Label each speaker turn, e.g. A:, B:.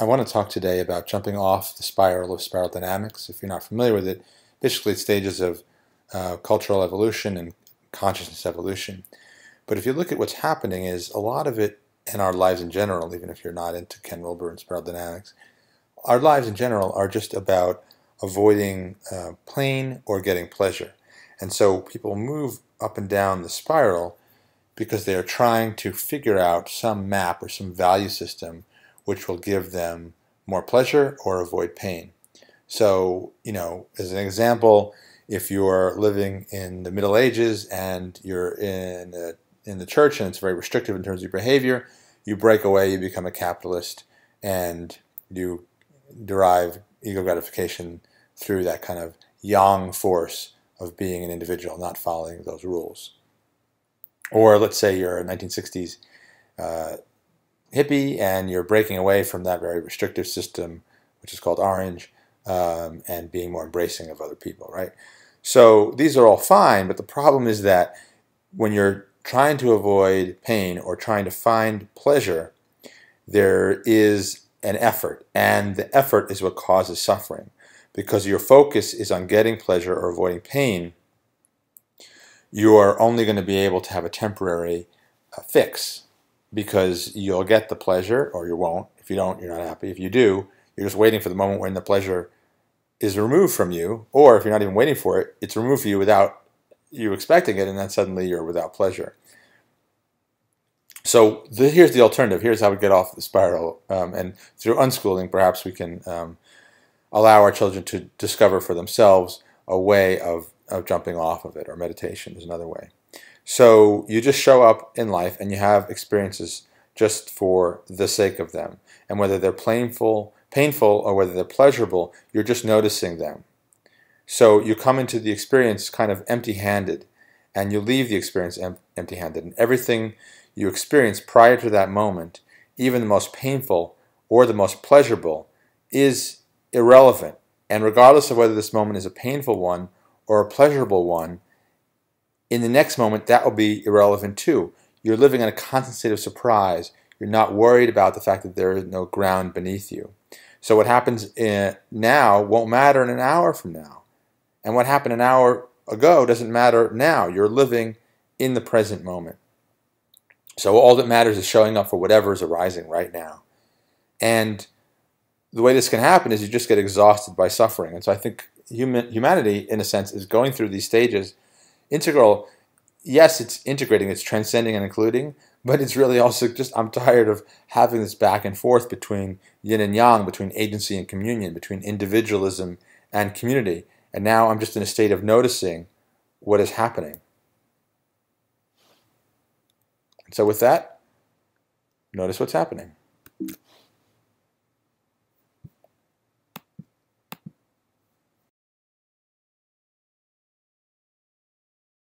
A: I want to talk today about jumping off the spiral of spiral dynamics. If you're not familiar with it, basically it's stages of cultural evolution and consciousness evolution. But if you look at what's happening is a lot of it in our lives in general, even if you're not into Ken Wilber and spiral dynamics, our lives in general are just about avoiding pain or getting pleasure. And so people move up and down the spiral because they are trying to figure out some map or some value system which will give them more pleasure or avoid pain. So, as an example, if you're living in the Middle Ages and you're in the church and it's very restrictive in terms of your behavior, you break away, you become a capitalist, and you derive ego gratification through that kind of yang force of being an individual, not following those rules. Or let's say you're a 1960s hippie and you're breaking away from that very restrictive system, which is called orange, and being more embracing of other people, right? So these are all fine, but the problem is that when you're trying to avoid pain or trying to find pleasure, there is an effort, and the effort is what causes suffering. Because your focus is on getting pleasure or avoiding pain, you are only going to be able to have a temporary fix, because you'll get the pleasure or you won't. If you don't, you're not happy. If you do, you're just waiting for the moment when the pleasure is removed from you, or if you're not even waiting for it, it's removed from you without you expecting it, and then suddenly you're without pleasure. So here's the alternative. Here's how we get off the spiral, and through unschooling, perhaps we can allow our children to discover for themselves a way of jumping off of it, or meditation is another way. So you just show up in life and you have experiences just for the sake of them. And whether they're painful or whether they're pleasurable, you're just noticing them. So you come into the experience kind of empty-handed, and you leave the experience empty-handed. And everything you experience prior to that moment, even the most painful or the most pleasurable, is irrelevant. And regardless of whether this moment is a painful one or a pleasurable one, in the next moment that will be irrelevant too. You're living in a constant state of surprise. You're not worried about the fact that there is no ground beneath you. So what happens now won't matter in an hour from now. And what happened an hour ago doesn't matter now. You're living in the present moment. So all that matters is showing up for whatever is arising right now. And the way this can happen is you just get exhausted by suffering. And so I think humanity, in a sense, is going through these stages. Integral, yes, it's integrating, it's transcending and including, but it's really also just, I'm tired of having this back and forth between yin and yang, between agency and communion, between individualism and community. And now I'm just in a state of noticing what is happening. So with that, notice what's happening.